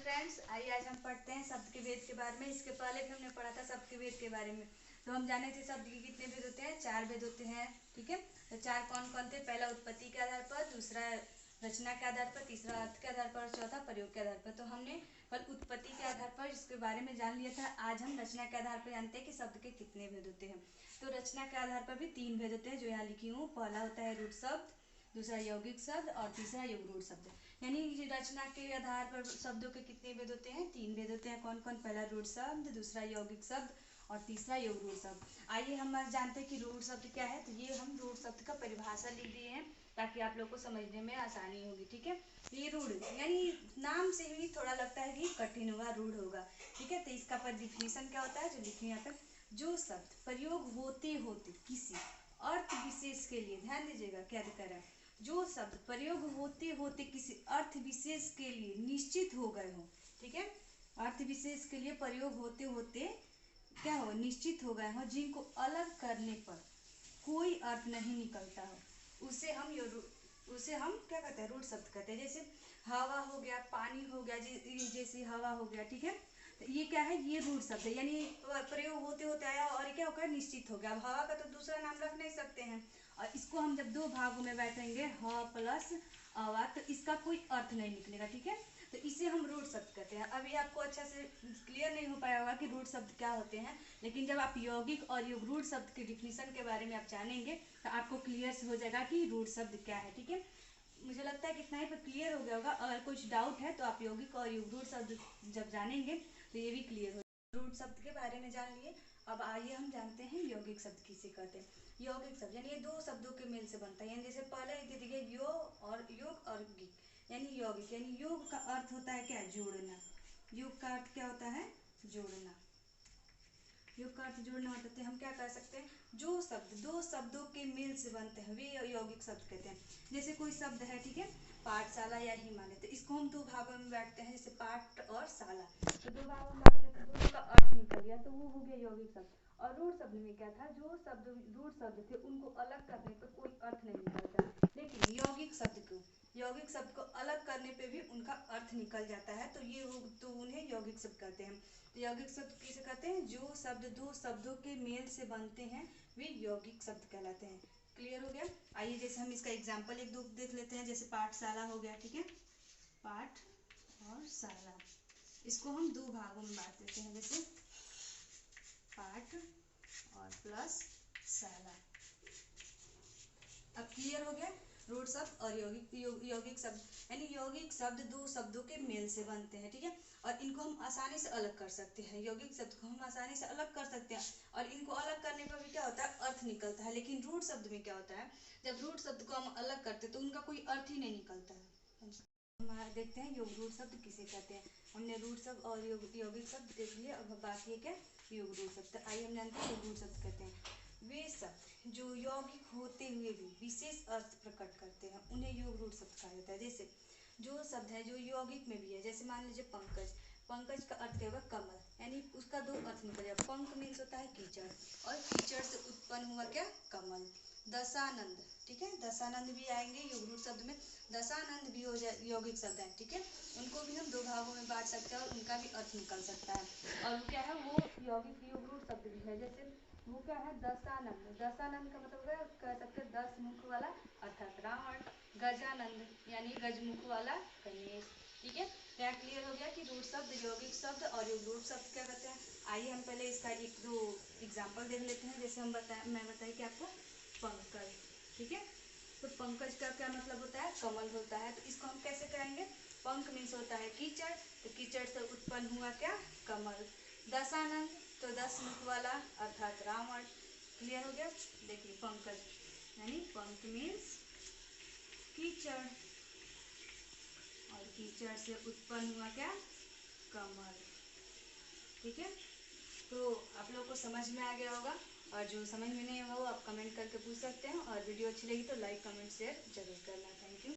Friends, आइए आज हम पढ़ते हैं शब्द के भेद के बारे में। इसके पहले भी हमने पढ़ा था शब्द के भेद के बारे में। तो हम जाने थे शब्द के कितने भेद होते हैं, 4 भेद होते हैं। ठीक है, तो 4 कौन कौन थे? पहला उत्पत्ति के आधार पर, दूसरा रचना के आधार पर, तीसरा अर्थ के आधार पर और चौथा प्रयोग के आधार पर। तो हमने कल उत्पत्ति के आधार पर इसके बारे में जान लिया था। आज हम रचना के आधार पर जानते हैं कि शब्द के कितने भेद होते हैं। तो रचना के आधार पर भी 3 भेद होते हैं जो यहाँ लिखी हूँ। पहला होता है रूढ़ शब्द, दूसरा यौगिक शब्द और तीसरा युग्मरूढ़ शब्द। यानी रचना के आधार पर शब्दों के कितने भेद होते हैं? 3 भेद होते हैं। कौन कौन? पहला रूढ़ शब्द, दूसरा यौगिक शब्द और तीसरा युग्मरूढ़ शब्द। आइए हम आज जानते हैं कि रूढ़ शब्द क्या है। तो ये हम रूढ़ शब्द का परिभाषा लिख दिए हैं ताकि आप लोग को समझने में आसानी होगी। ठीक है, ये रूढ़ यानी नाम से ही थोड़ा लगता है कि कठिन होगा, रूढ़ होगा। ठीक है, तो इसका पर डिफिनीशन क्या होता है जो लिखे यहाँ पर, जो शब्द प्रयोग होते होते किसी अर्थ विशेष के लिए, ध्यान दीजिएगा क्या दिखा रहा है, जो शब्द प्रयोग होते होते किसी अर्थ विशेष के लिए निश्चित हो गए हो। ठीक है, अर्थ विशेष के लिए प्रयोग होते होते क्या हो, निश्चित हो गए हो, जिनको अलग करने पर कोई अर्थ नहीं निकलता हो, उसे हम क्या कहते हैं? रूढ़ शब्द कहते हैं। जैसे हवा हो गया, पानी हो गया, जैसे हवा हो गया। ठीक है, तो ये क्या है? ये रूढ़ शब्द है, यानी प्रयोग होते होते आया और क्या होगा? निश्चित हो गया। अब हवा का तो दूसरा नाम रख नहीं सकते हैं, और इसको हम जब 2 भागों में बैठेंगे, ह प्लस अवा, तो इसका कोई अर्थ नहीं निकलेगा। ठीक है, तो इसे हम रूढ़ शब्द कहते हैं। अभी आपको अच्छा से क्लियर नहीं हो पाया होगा कि रूढ़ शब्द क्या होते हैं, लेकिन जब आप यौगिक और युग्मरूढ़ शब्द के डिफिनीशन के बारे में आप जानेंगे तो आपको क्लियर हो जाएगा कि रूढ़ शब्द क्या है। ठीक है, मुझे लगता है कि इतना ही पर क्लियर हो गया होगा। अगर कुछ डाउट है तो आप यौगिक और युग्मरूढ़ शब्द जब जानेंगे तो ये भी क्लियर हो। रूढ़ शब्द के बारे में जान लिए, अब आइए हम जानते हैं यौगिक शब्द किसे कहते हैं। यौगिक शब्द यानी ये 2 शब्दों के मेल से बनता है। यानी जैसे पहले दे दिए योग और गिक, यानी यौगिक। यानी योग का अर्थ होता है क्या? जोड़ना। योग का अर्थ क्या होता है? जोड़ना। योग का अर्थ जोड़ना होता है। हम क्या कह सकते हैं? जो शब्द 2 शब्दों के मेल से बनते हैं वे यौगिक शब्द कहते हैं। जैसे कोई शब्द है, ठीक है, पाठशाला या हिमालय, तो इसको हम 2 भागों में बांटते हैं, जैसे पाठ और शाला। तो 2 भागों में बांटेंगे तो दोनों का अर्थ निकल गया, तो वो हो गया यौगिक शब्द। और रूढ़ शब्द में क्या था? जो शब्द रूढ़ शब्द थे उनको अलग करने पर कोई अर्थ नहीं निकलता, लेकिन यौगिक शब्द को अलग करने पे भी उनका अर्थ निकल जाता है, तो उन्हें यौगिक शब्द कहते हैं। तो यौगिक शब्द किसे कहते हैं? जो शब्द 2 शब्दों के मेल से बनते हैं वे यौगिक शब्द कहलाते हैं। क्लियर हो गया? आइए जैसे हम इसका एग्जाम्पल 1-2 देख लेते हैं। जैसे पाठशाला हो गया, ठीक है, पाठ और शाला, इसको हम 2 भागों में बांट देते हैं, जैसे पाठ और प्लस शाला। अब क्लियर हो गया? रूढ़ शब्द और यौगिक शब्द, यानी यौगिक शब्द 2 शब्दों के मेल से बनते हैं। ठीक है, और इनको हम आसानी से अलग कर सकते हैं। यौगिक शब्द को हम आसानी से अलग कर सकते हैं, और इनको अलग करने पर भी क्या होता है? अर्थ निकलता है। लेकिन रूढ़ शब्द में क्या होता है? जब रूढ़ शब्द को हम अलग करते हैं तो उनका कोई अर्थ ही नहीं निकलता है। हम देखते हैं युग्मरूढ़ शब्द किसे कहते हैं। हमने रूढ़ शब्द और यौगिक शब्द देख लिए, अब बाकी है क्या? युग्मरूढ़ शब्द। आइए हम जानते हैं युग्मरूढ़ शब्द कहते हैं वे शब्द जो यौगिक होते हुए भी विशेष अर्थ प्रकट करते हैं, उन्हें युग्मरूढ़ शब्द कहा जाता है। जैसे जो शब्द है जो यौगिक में भी है, जैसे मान लीजिए पंकज। पंकज का अर्थ क्या होगा? कमल, यानी उसका 2 अर्थ निकल जाएगा। पंक मीन्स होता है कीचड़, और कीचड़ से उत्पन्न हुआ क्या? कमल। दशानंद, ठीक है, दशानंद भी आएंगे युग्मरूढ़ शब्द में। दशानंद भी हो जाए यौगिक शब्द है। ठीक है, उनको भी हम 2 भागों में बांट सकते हैं और उनका भी अर्थ निकल सकता है। और क्या है? वो यौगिक युग्मरूढ़ शब्द भी है। जैसे वो क्या है? दशानंद। दशानंद का मतलब है, कह सकते हैं 10 मुख वाला, अर्थात रावण। गजानंद यानी गजमुख वाला गणेश। ठीक है, क्या क्लियर हो गया कि रूढ़ शब्द, यौगिक शब्द और युग्मरूढ़ शब्द क्या कहते हैं? आइए हम पहले इसका 1-2 एग्जाम्पल देख लेते हैं। जैसे मैं बताई कि आपको पंकज, ठीक है, तो पंकज का क्या मतलब होता है? कमल होता है। तो इसको हम कैसे करेंगे? पंख मीन्स होता है कीचड़, तो कीचड़ से उत्पन्न हुआ क्या? कमल। दशानंद तो 10 मुख वाला, अर्थात रावण। क्लियर हो गया? देखिए पंकज यानी पंख मीन्स कीचड़, और कीचड़ से उत्पन्न हुआ क्या? कमल। ठीक है, तो आप लोगों को समझ में आ गया होगा, और जो समझ में नहीं होगा वो आप कमेंट करके पूछ सकते हैं, और वीडियो अच्छी लगी तो लाइक कमेंट शेयर जरूर करना। Thank you.